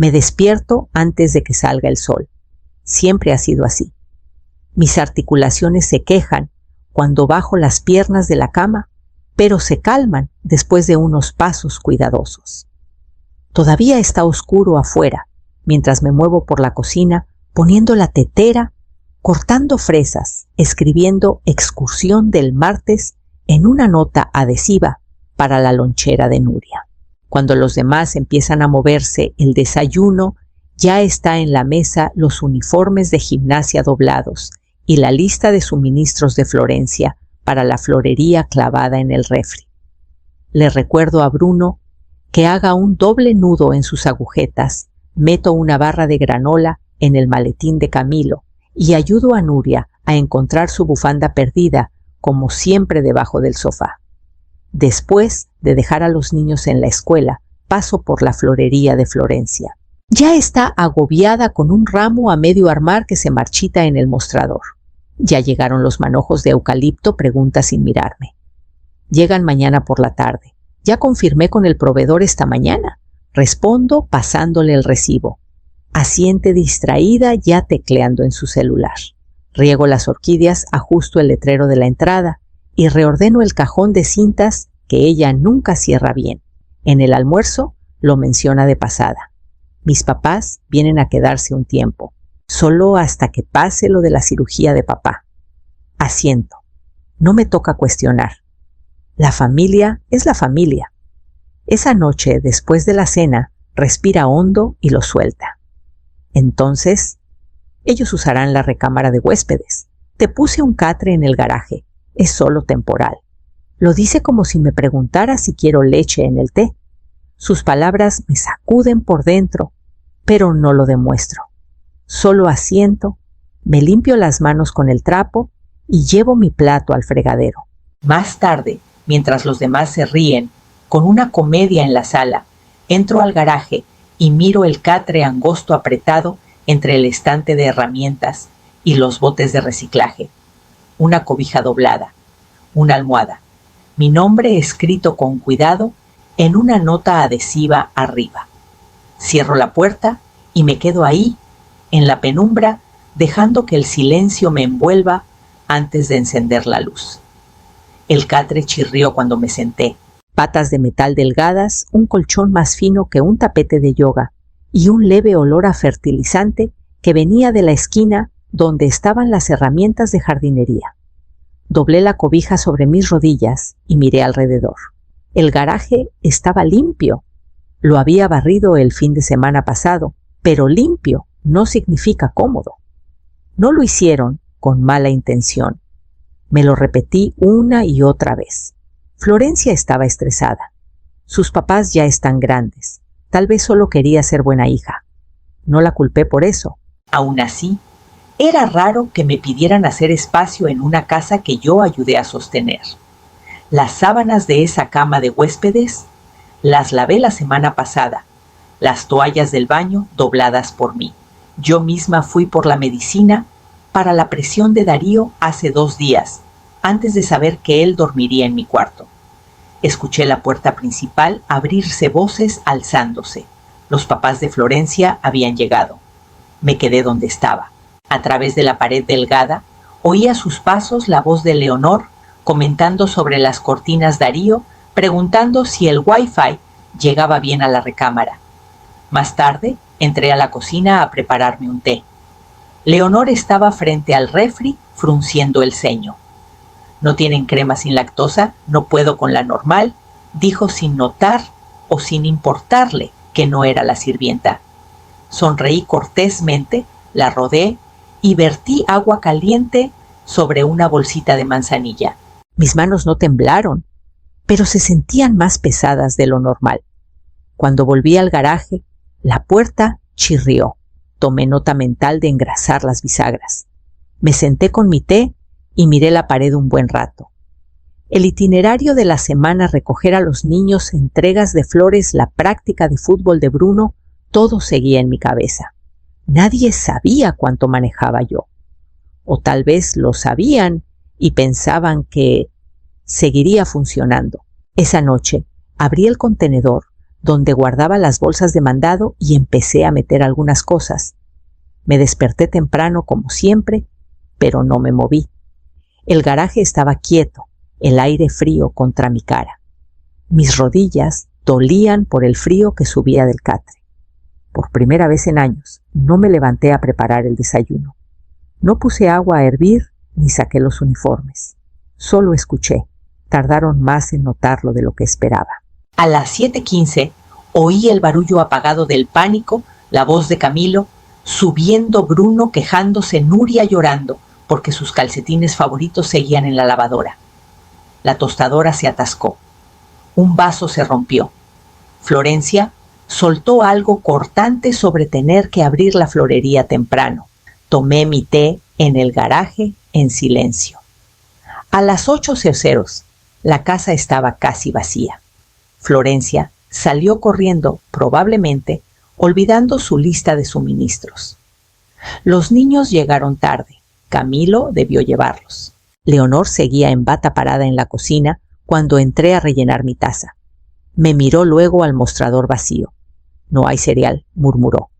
Me despierto antes de que salga el sol. Siempre ha sido así. Mis articulaciones se quejan cuando bajo las piernas de la cama, pero se calman después de unos pasos cuidadosos. Todavía está oscuro afuera, mientras me muevo por la cocina, poniendo la tetera, cortando fresas, escribiendo excursión del martes en una nota adhesiva para la lonchera de Nuria. Cuando los demás empiezan a moverse, el desayuno, ya está en la mesa los uniformes de gimnasia doblados y la lista de suministros de Florencia para la florería clavada en el refri. Le recuerdo a Bruno que haga un doble nudo en sus agujetas, meto una barra de granola en el maletín de Camilo y ayudo a Nuria a encontrar su bufanda perdida, como siempre debajo del sofá. Después de dejar a los niños en la escuela, paso por la florería de Florencia. Ya está agobiada con un ramo a medio armar que se marchita en el mostrador. ¿Ya llegaron los manojos de eucalipto?, pregunta sin mirarme. Llegan mañana por la tarde. Ya confirmé con el proveedor esta mañana. Respondo pasándole el recibo. Asiente distraída, ya tecleando en su celular. Riego las orquídeas, ajusto el letrero de la entrada y reordeno el cajón de cintas que ella nunca cierra bien. En el almuerzo lo menciona de pasada. Mis papás vienen a quedarse un tiempo, solo hasta que pase lo de la cirugía de papá. Asiento. No me toca cuestionar. La familia es la familia. Esa noche, después de la cena, respira hondo y lo suelta. Entonces, ellos usarán la recámara de huéspedes. Te puse un catre en el garaje. Es solo temporal. Lo dice como si me preguntara si quiero leche en el té. Sus palabras me sacuden por dentro, pero no lo demuestro. Solo asiento, me limpio las manos con el trapo y llevo mi plato al fregadero. Más tarde, mientras los demás se ríen, con una comedia en la sala, entro al garaje y miro el catre angosto apretado entre el estante de herramientas y los botes de reciclaje. Una cobija doblada, una almohada, mi nombre escrito con cuidado en una nota adhesiva arriba. Cierro la puerta y me quedo ahí, en la penumbra, dejando que el silencio me envuelva antes de encender la luz. El catre chirrió cuando me senté. Patas de metal delgadas, un colchón más fino que un tapete de yoga y un leve olor a fertilizante que venía de la esquina donde estaban las herramientas de jardinería. Doblé la cobija sobre mis rodillas y miré alrededor. El garaje estaba limpio. Lo había barrido el fin de semana pasado, pero limpio no significa cómodo. No lo hicieron con mala intención. Me lo repetí una y otra vez. Florencia estaba estresada. Sus papás ya están grandes. Tal vez solo quería ser buena hija. No la culpé por eso. Aún así, era raro que me pidieran hacer espacio en una casa que yo ayudé a sostener. Las sábanas de esa cama de huéspedes las lavé la semana pasada. Las toallas del baño dobladas por mí. Yo misma fui por la medicina para la presión de Darío hace 2 días, antes de saber que él dormiría en mi cuarto. Escuché la puerta principal abrirse voces alzándose. Los papás de Florencia habían llegado. Me quedé donde estaba. A través de la pared delgada, oía sus pasos la voz de Leonor comentando sobre las cortinas Darío, preguntando si el Wi-Fi llegaba bien a la recámara. Más tarde, entré a la cocina a prepararme un té. Leonor estaba frente al refri, frunciendo el ceño. «¿No tienen crema sin lactosa? No puedo con la normal», dijo sin notar o sin importarle que no era la sirvienta. Sonreí cortésmente, la rodé y vertí agua caliente sobre una bolsita de manzanilla. Mis manos no temblaron, pero se sentían más pesadas de lo normal. Cuando volví al garaje, la puerta chirrió. Tomé nota mental de engrasar las bisagras. Me senté con mi té y miré la pared un buen rato. El itinerario de la semana, recoger a los niños, entregas de flores, la práctica de fútbol de Bruno, todo seguía en mi cabeza. Nadie sabía cuánto manejaba yo. O tal vez lo sabían y pensaban que seguiría funcionando. Esa noche abrí el contenedor, donde guardaba las bolsas de mandado y empecé a meter algunas cosas. Me desperté temprano como siempre, pero no me moví. El garaje estaba quieto, el aire frío contra mi cara. Mis rodillas dolían por el frío que subía del catre. Por primera vez en años, no me levanté a preparar el desayuno. No puse agua a hervir ni saqué los uniformes. Solo escuché. Tardaron más en notarlo de lo que esperaba. A las 7:15 oí el barullo apagado del pánico, la voz de Camilo, subiendo Bruno quejándose, Nuria llorando, porque sus calcetines favoritos seguían en la lavadora. La tostadora se atascó. Un vaso se rompió. Florencia soltó algo cortante sobre tener que abrir la florería temprano. Tomé mi té en el garaje en silencio. A las 8:00, la casa estaba casi vacía. Florencia salió corriendo, probablemente olvidando su lista de suministros. Los niños llegaron tarde. Camilo debió llevarlos. Leonor seguía en bata parada en la cocina cuando entré a rellenar mi taza. Me miró luego al mostrador vacío. «No hay cereal», murmuró.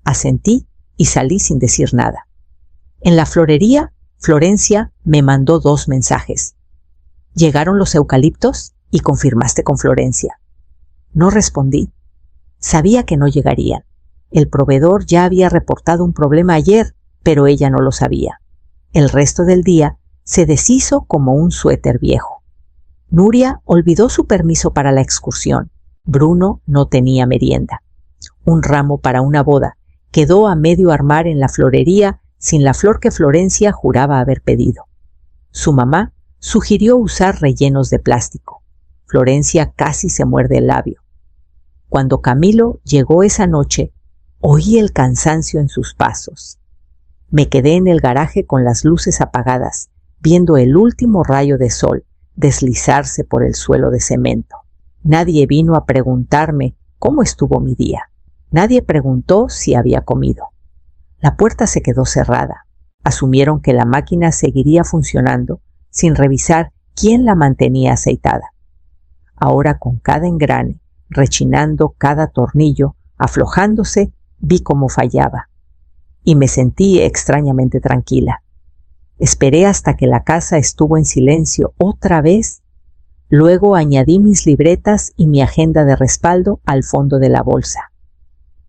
Asentí y salí sin decir nada. En la florería, Florencia me mandó 2 mensajes. «¿Llegaron los eucaliptos?» y confirmaste con Florencia. No respondí. Sabía que no llegarían. El proveedor ya había reportado un problema ayer, pero ella no lo sabía. El resto del día se deshizo como un suéter viejo. Nuria olvidó su permiso para la excursión. Bruno no tenía merienda. Un ramo para una boda quedó a medio armar en la florería sin la flor que Florencia juraba haber pedido. Su mamá sugirió usar rellenos de plástico. Florencia casi se muerde el labio. Cuando Camilo llegó esa noche, oí el cansancio en sus pasos. Me quedé en el garaje con las luces apagadas, viendo el último rayo de sol deslizarse por el suelo de cemento. Nadie vino a preguntarme cómo estuvo mi día. Nadie preguntó si había comido. La puerta se quedó cerrada. Asumieron que la máquina seguiría funcionando sin revisar quién la mantenía aceitada. Ahora, con cada engrane, rechinando cada tornillo, aflojándose, vi cómo fallaba. Y me sentí extrañamente tranquila. Esperé hasta que la casa estuvo en silencio otra vez. Luego añadí mis libretas y mi agenda de respaldo al fondo de la bolsa.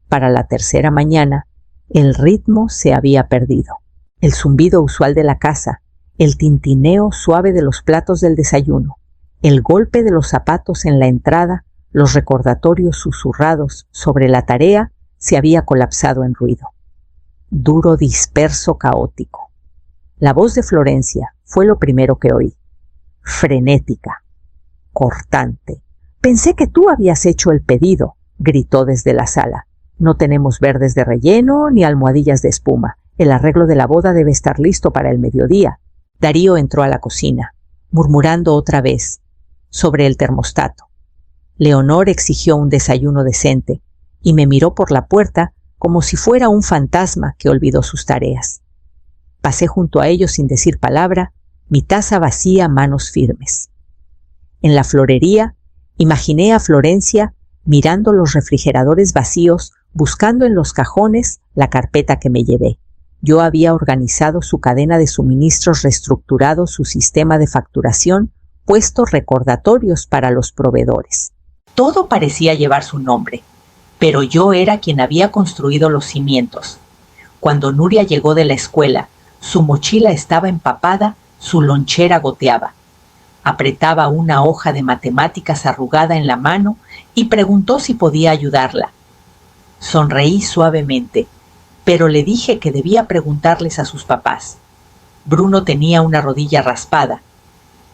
Para la tercera mañana, el ritmo se había perdido. El zumbido usual de la casa, el tintineo suave de los platos del desayuno, el golpe de los zapatos en la entrada, los recordatorios susurrados sobre la tarea, se había colapsado en ruido. Duro, disperso, caótico. La voz de Florencia fue lo primero que oí. Frenética, cortante. «Pensé que tú habías hecho el pedido», gritó desde la sala. «No tenemos verdes de relleno ni almohadillas de espuma. El arreglo de la boda debe estar listo para el mediodía». Darío entró a la cocina, murmurando otra vez sobre el termostato. Leonor exigió un desayuno decente y me miró por la puerta como si fuera un fantasma que olvidó sus tareas. Pasé junto a ellos sin decir palabra, mi taza vacía, manos firmes. En la florería, imaginé a Florencia mirando los refrigeradores vacíos, buscando en los cajones la carpeta que me llevé. Yo había organizado su cadena de suministros, reestructurado su sistema de facturación, puesto recordatorios para los proveedores. Todo parecía llevar su nombre, pero yo era quien había construido los cimientos. Cuando Nuria llegó de la escuela, su mochila estaba empapada, su lonchera goteaba. Apretaba una hoja de matemáticas arrugada en la mano y preguntó si podía ayudarla. Sonreí suavemente, pero le dije que debía preguntarles a sus papás. Bruno tenía una rodilla raspada.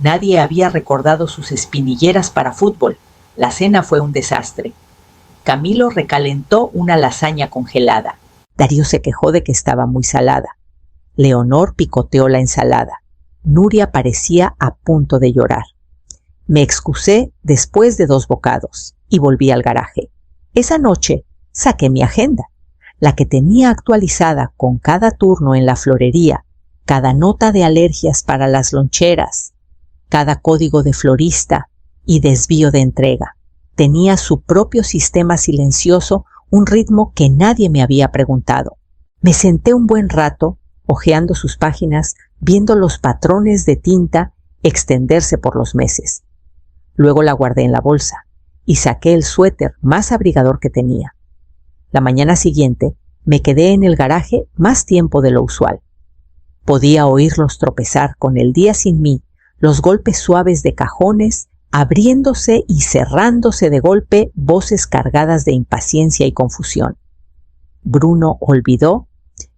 Nadie había recordado sus espinilleras para fútbol. La cena fue un desastre. Camilo recalentó una lasaña congelada. Darío se quejó de que estaba muy salada. Leonor picoteó la ensalada. Nuria parecía a punto de llorar. Me excusé después de 2 bocados y volví al garaje. Esa noche saqué mi agenda, la que tenía actualizada con cada turno en la florería, cada nota de alergias para las loncheras, cada código de florista y desvío de entrega. tenía su propio sistema silencioso, un ritmo que nadie me había preguntado. Me senté un buen rato, hojeando sus páginas, viendo los patrones de tinta extenderse por los meses. Luego la guardé en la bolsa y saqué el suéter más abrigador que tenía. La mañana siguiente me quedé en el garaje más tiempo de lo usual. Podía oírlos tropezar con el día sin mí, los golpes suaves de cajones, abriéndose y cerrándose de golpe, voces cargadas de impaciencia y confusión. Bruno olvidó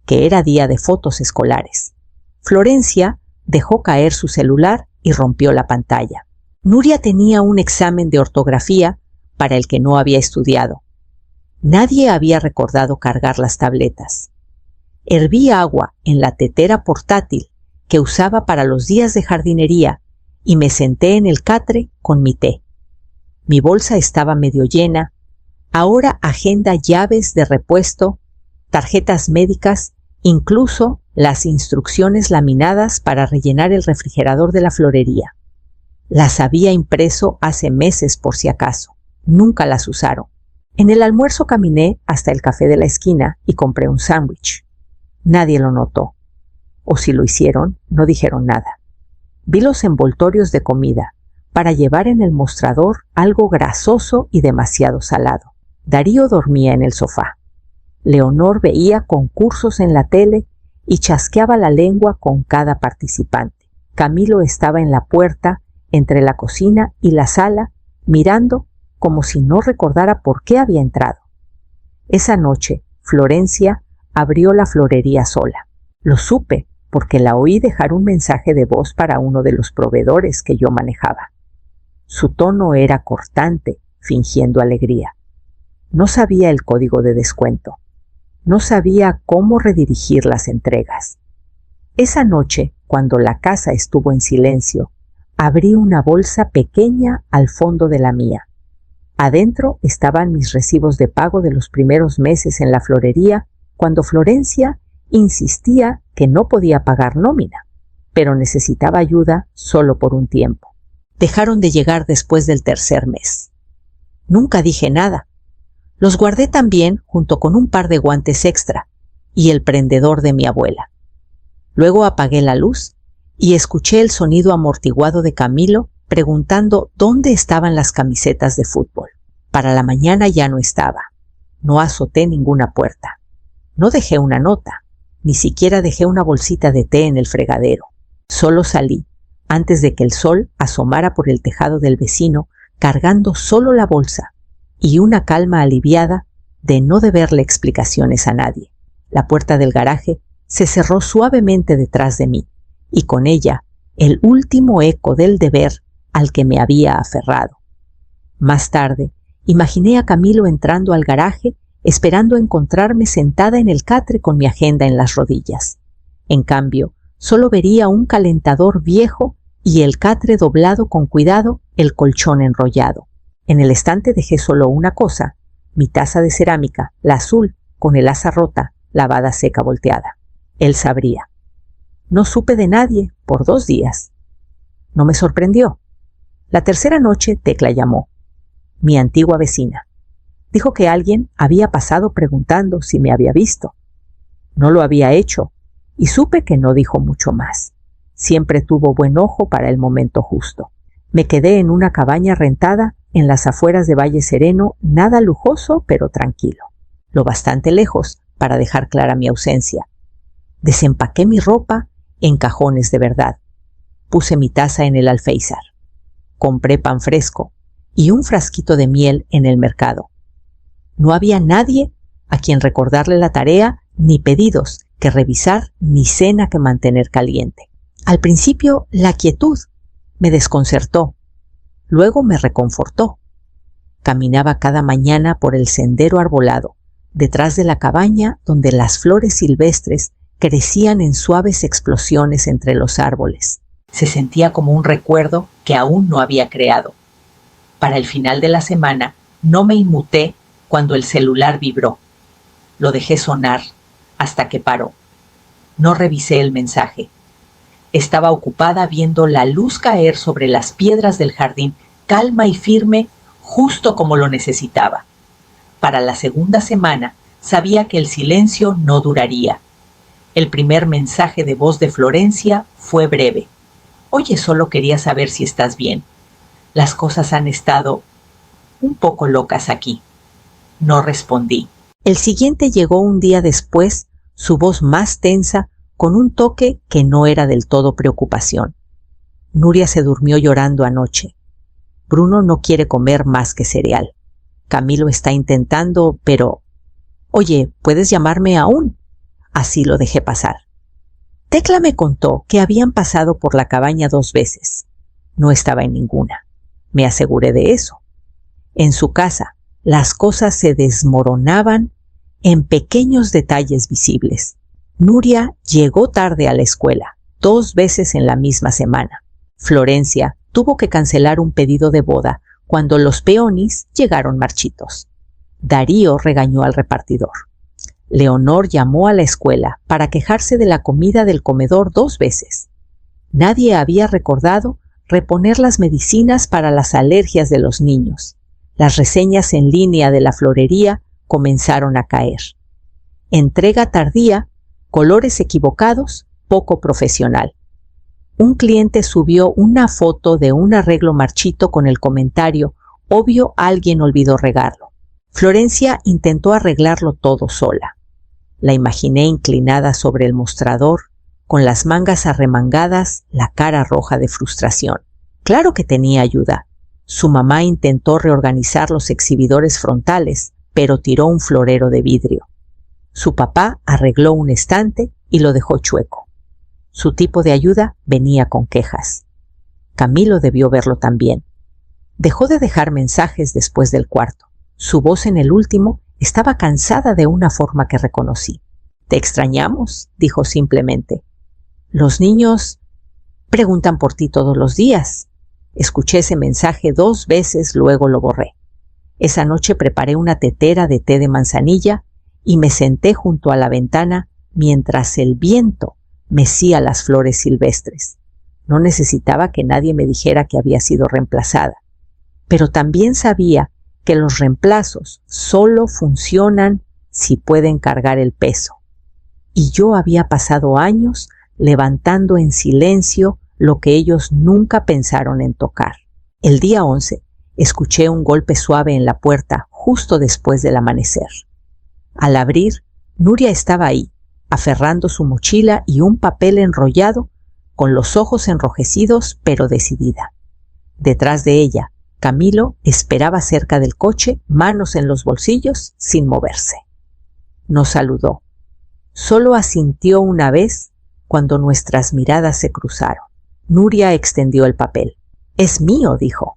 que era día de fotos escolares. Florencia dejó caer su celular y rompió la pantalla. Nuria tenía un examen de ortografía para el que no había estudiado. Nadie había recordado cargar las tabletas. Herví agua en la tetera portátil que usaba para los días de jardinería y me senté en el catre con mi té. Mi bolsa estaba medio llena, ahora agenda, llaves de repuesto, tarjetas médicas, incluso las instrucciones laminadas para rellenar el refrigerador de la florería. Las había impreso hace meses por si acaso. Nunca las usaron. En el almuerzo caminé hasta el café de la esquina y compré un sándwich. Nadie lo notó. O si lo hicieron, no dijeron nada. Vi los envoltorios de comida para llevar en el mostrador algo grasoso y demasiado salado. Darío dormía en el sofá. Leonor veía concursos en la tele y chasqueaba la lengua con cada participante. Camilo estaba en la puerta entre la cocina y la sala, mirando como si no recordara por qué había entrado. Esa noche, Florencia abrió la florería sola. Lo supe porque la oí dejar un mensaje de voz para uno de los proveedores que yo manejaba. Su tono era cortante, fingiendo alegría. No sabía el código de descuento. No sabía cómo redirigir las entregas. Esa noche, cuando la casa estuvo en silencio, abrí una bolsa pequeña al fondo de la mía. Adentro estaban mis recibos de pago de los primeros meses en la florería, cuando Florencia insistía que no podía pagar nómina, pero necesitaba ayuda solo por un tiempo. Dejaron de llegar después del tercer mes. Nunca dije nada. Los guardé también junto con un par de guantes extra y el prendedor de mi abuela. Luego apagué la luz y escuché el sonido amortiguado de Camilo preguntando dónde estaban las camisetas de fútbol. Para la mañana ya no estaba. No azoté ninguna puerta. No dejé una nota. Ni siquiera dejé una bolsita de té en el fregadero. Solo salí antes de que el sol asomara por el tejado del vecino, cargando solo la bolsa y una calma aliviada de no deberle explicaciones a nadie. La puerta del garaje se cerró suavemente detrás de mí y con ella el último eco del deber al que me había aferrado. Más tarde, imaginé a Camilo entrando al garaje esperando encontrarme sentada en el catre con mi agenda en las rodillas. En cambio, solo vería un calentador viejo y el catre doblado con cuidado, el colchón enrollado. En el estante dejé solo una cosa, mi taza de cerámica, la azul, con el asa rota, lavada seca volteada. Él sabría. No supe de nadie por 2 días. No me sorprendió. La tercera noche Tecla llamó. Mi antigua vecina. Dijo que alguien había pasado preguntando si me había visto. No lo había hecho y supe que no dijo mucho más. Siempre tuvo buen ojo para el momento justo. Me quedé en una cabaña rentada en las afueras de Valle Sereno, nada lujoso pero tranquilo, lo bastante lejos para dejar clara mi ausencia. Desempaqué mi ropa en cajones de verdad. Puse mi taza en el alféizar. Compré pan fresco y un frasquito de miel en el mercado. No había nadie a quien recordarle la tarea, ni pedidos que revisar, ni cena que mantener caliente. Al principio, la quietud me desconcertó. Luego me reconfortó. Caminaba cada mañana por el sendero arbolado, detrás de la cabaña donde las flores silvestres crecían en suaves explosiones entre los árboles. Se sentía como un recuerdo que aún no había creado. Para el final de la semana, no me inmuté cuando el celular vibró. Lo dejé sonar hasta que paró. No revisé el mensaje. Estaba ocupada viendo la luz caer sobre las piedras del jardín, calma y firme, justo como lo necesitaba. Para la segunda semana sabía que el silencio no duraría. El primer mensaje de voz de Florencia fue breve. Oye, solo quería saber si estás bien. Las cosas han estado un poco locas aquí. No respondí. El siguiente llegó un día después, su voz más tensa, con un toque que no era del todo preocupación. Nuria se durmió llorando anoche. Bruno no quiere comer más que cereal. Camilo está intentando, pero... Oye, ¿puedes llamarme aún? Así lo dejé pasar. Tecla me contó que habían pasado por la cabaña 2 veces. No estaba en ninguna. Me aseguré de eso. En su casa, las cosas se desmoronaban en pequeños detalles visibles. Nuria llegó tarde a la escuela, 2 veces en la misma semana. Florencia tuvo que cancelar un pedido de boda cuando los peonis llegaron marchitos. Darío regañó al repartidor. Leonor llamó a la escuela para quejarse de la comida del comedor 2 veces. Nadie había recordado reponer las medicinas para las alergias de los niños. Las reseñas en línea de la florería comenzaron a caer. Entrega tardía, colores equivocados, poco profesional. Un cliente subió una foto de un arreglo marchito con el comentario: obvio, alguien olvidó regarlo. Florencia intentó arreglarlo todo sola. La imaginé inclinada sobre el mostrador, con las mangas arremangadas, la cara roja de frustración. Claro que tenía ayuda. Su mamá intentó reorganizar los exhibidores frontales, pero tiró un florero de vidrio. Su papá arregló un estante y lo dejó chueco. Su tipo de ayuda venía con quejas. Camilo debió verlo también. Dejó de dejar mensajes después del cuarto. Su voz en el último estaba cansada de una forma que reconocí. «Te extrañamos», dijo simplemente. «Los niños preguntan por ti todos los días». Escuché ese mensaje 2 veces, luego lo borré. Esa noche preparé una tetera de té de manzanilla y me senté junto a la ventana mientras el viento mecía las flores silvestres. No necesitaba que nadie me dijera que había sido reemplazada, pero también sabía que los reemplazos solo funcionan si pueden cargar el peso. Y yo había pasado años levantando en silencio lo que ellos nunca pensaron en tocar. El día 11 escuché un golpe suave en la puerta justo después del amanecer. Al abrir, Nuria estaba ahí, aferrando su mochila y un papel enrollado, con los ojos enrojecidos pero decidida. Detrás de ella, Camilo esperaba cerca del coche, manos en los bolsillos, sin moverse. No saludó. Solo asintió una vez cuando nuestras miradas se cruzaron. Nuria extendió el papel. «Es mío», dijo.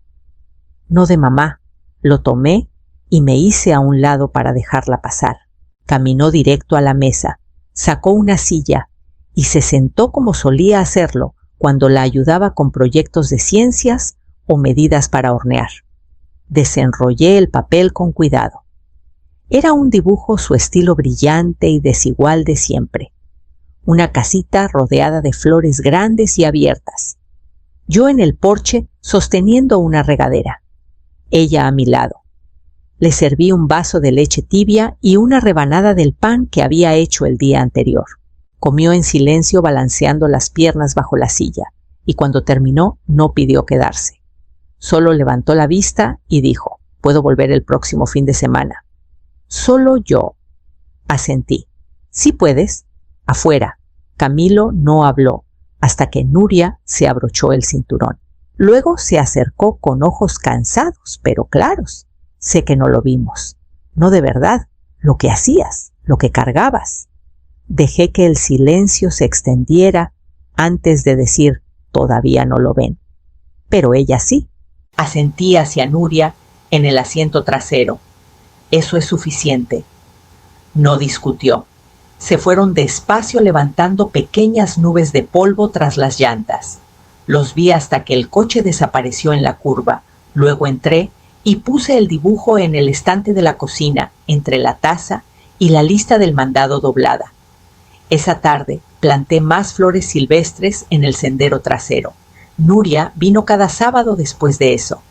«No de mamá». Lo tomé y me hice a un lado para dejarla pasar. Caminó directo a la mesa, sacó una silla y se sentó como solía hacerlo cuando la ayudaba con proyectos de ciencias o medidas para hornear. Desenrollé el papel con cuidado. Era un dibujo su estilo brillante y desigual de siempre. Una casita rodeada de flores grandes y abiertas. Yo en el porche sosteniendo una regadera. Ella a mi lado. Le serví un vaso de leche tibia y una rebanada del pan que había hecho el día anterior. Comió en silencio balanceando las piernas bajo la silla, y cuando terminó no pidió quedarse. Solo levantó la vista y dijo: «Puedo volver el próximo fin de semana». «Solo yo». Asentí. «Sí puedes». Afuera. Camilo no habló hasta que Nuria se abrochó el cinturón. Luego se acercó con ojos cansados, pero claros. «Sé que no lo vimos». «No de verdad. Lo que hacías, lo que cargabas». Dejé que el silencio se extendiera antes de decir: «Todavía no lo ven». Pero ella sí. Asentí hacia Nuria en el asiento trasero. «Eso es suficiente». No discutió. Se fueron despacio levantando pequeñas nubes de polvo tras las llantas. Los vi hasta que el coche desapareció en la curva. Luego entré y puse el dibujo en el estante de la cocina, entre la taza y la lista del mandado doblada. Esa tarde planté más flores silvestres en el sendero trasero. Nuria vino cada sábado después de eso.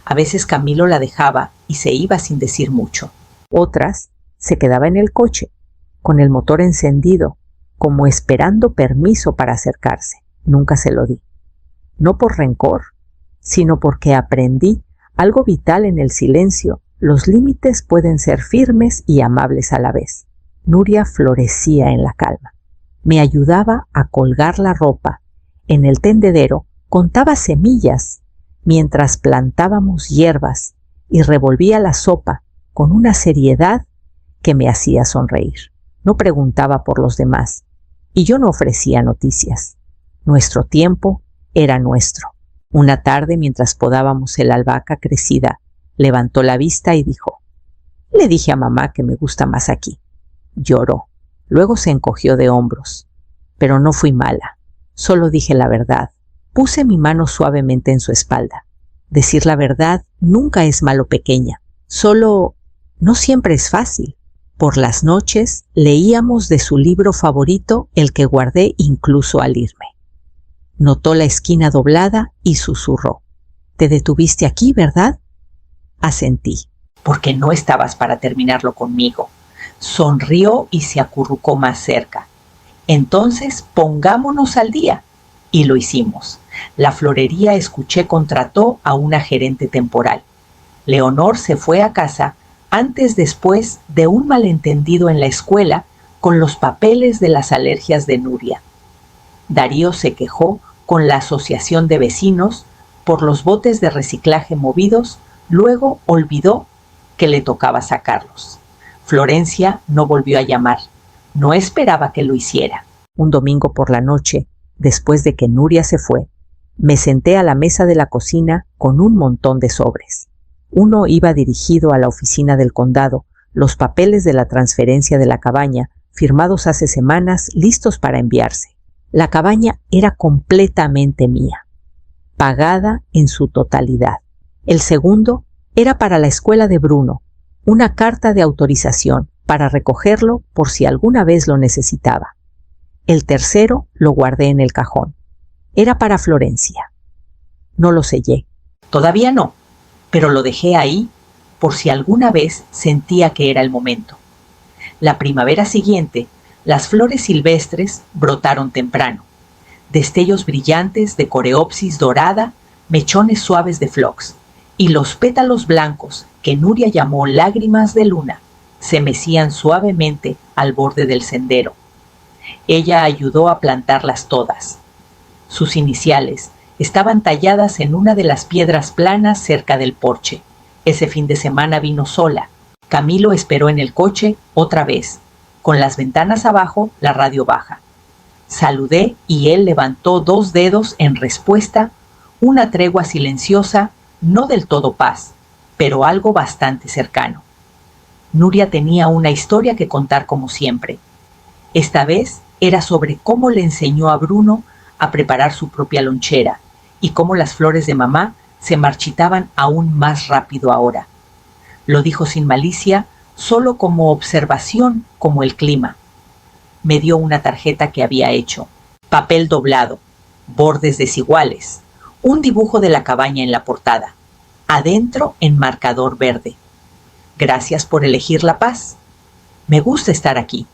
A veces Camilo la dejaba y se iba sin decir mucho. Otras se quedaba en el coche, con el motor encendido, como esperando permiso para acercarse. Nunca se lo di. No por rencor, sino porque aprendí algo vital en el silencio. Los límites pueden ser firmes y amables a la vez. Nuria florecía en la calma. Me ayudaba a colgar la ropa. En el tendedero contaba semillas mientras plantábamos hierbas y revolvía la sopa con una seriedad que me hacía sonreír. No preguntaba por los demás y yo no ofrecía noticias. Nuestro tiempo era nuestro. Una tarde, mientras podábamos el albahaca crecida, levantó la vista y dijo: «Le dije a mamá que me gusta más aquí». Lloró. Luego se encogió de hombros. Pero no fui mala. Solo dije la verdad. Puse mi mano suavemente en su espalda. Decir la verdad nunca es malo, pequeña. Solo no siempre es fácil. Por las noches leíamos de su libro favorito, el que guardé incluso al irme. Notó la esquina doblada y susurró: «Te detuviste aquí, ¿verdad?». Asentí. «Porque no estabas para terminarlo conmigo». Sonrió y se acurrucó más cerca. «Entonces pongámonos al día». Y lo hicimos. La florería, escuché, contrató a una gerente temporal. Leonor se fue a casa después de un malentendido en la escuela con los papeles de las alergias de Nuria. Darío se quejó con la asociación de vecinos por los botes de reciclaje movidos, luego olvidó que le tocaba sacarlos. Florencia no volvió a llamar. No esperaba que lo hiciera. Un domingo por la noche, después de que Nuria se fue, me senté a la mesa de la cocina con un montón de sobres. Uno iba dirigido a la oficina del condado, los papeles de la transferencia de la cabaña, firmados hace semanas, listos para enviarse. La cabaña era completamente mía, pagada en su totalidad. El segundo era para la escuela de Bruno, una carta de autorización para recogerlo por si alguna vez lo necesitaba. El tercero lo guardé en el cajón. Era para Florencia. No lo sellé. Todavía no, pero lo dejé ahí por si alguna vez sentía que era el momento. La primavera siguiente, las flores silvestres brotaron temprano. Destellos brillantes de coreopsis dorada, mechones suaves de phlox, y los pétalos blancos, que Nuria llamó lágrimas de luna, se mecían suavemente al borde del sendero. Ella ayudó a plantarlas todas. Sus iniciales estaban talladas en una de las piedras planas cerca del porche. Ese fin de semana vino sola. Camilo esperó en el coche otra vez, con las ventanas abajo, la radio baja. Saludé y él levantó 2 dedos en respuesta, una tregua silenciosa, no del todo paz, pero algo bastante cercano. Nuria tenía una historia que contar como siempre. Esta vez era sobre cómo le enseñó a Bruno a preparar su propia lonchera y cómo las flores de mamá se marchitaban aún más rápido ahora. Lo dijo sin malicia, solo como observación, como el clima. Me dio una tarjeta que había hecho. Papel doblado, bordes desiguales, un dibujo de la cabaña en la portada. Adentro, en marcador verde: «Gracias por elegir la paz. Me gusta estar aquí».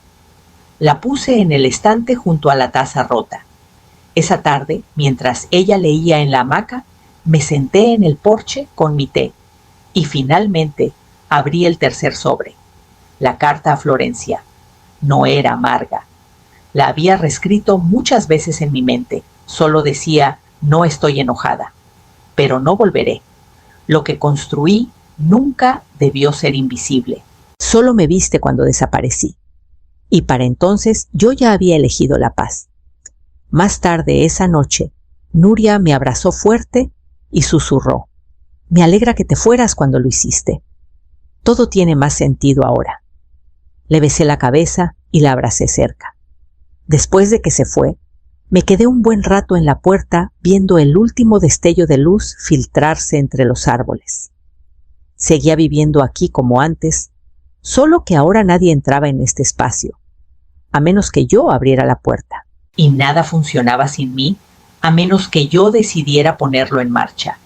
La puse en el estante junto a la taza rota. Esa tarde, mientras ella leía en la hamaca, me senté en el porche con mi té y finalmente abrí el tercer sobre. La carta a Florencia. No era amarga. La había reescrito muchas veces en mi mente. Solo decía: «No estoy enojada, pero no volveré. Lo que construí nunca debió ser invisible. Solo me viste cuando desaparecí». Y para entonces yo ya había elegido la paz. Más tarde esa noche, Nuria me abrazó fuerte y susurró: «Me alegra que te fueras cuando lo hiciste. Todo tiene más sentido ahora». Le besé la cabeza y la abracé cerca. Después de que se fue, me quedé un buen rato en la puerta viendo el último destello de luz filtrarse entre los árboles. Seguía viviendo aquí como antes, solo que ahora nadie entraba en este espacio, a menos que yo abriera la puerta. Y nada funcionaba sin mí, a menos que yo decidiera ponerlo en marcha.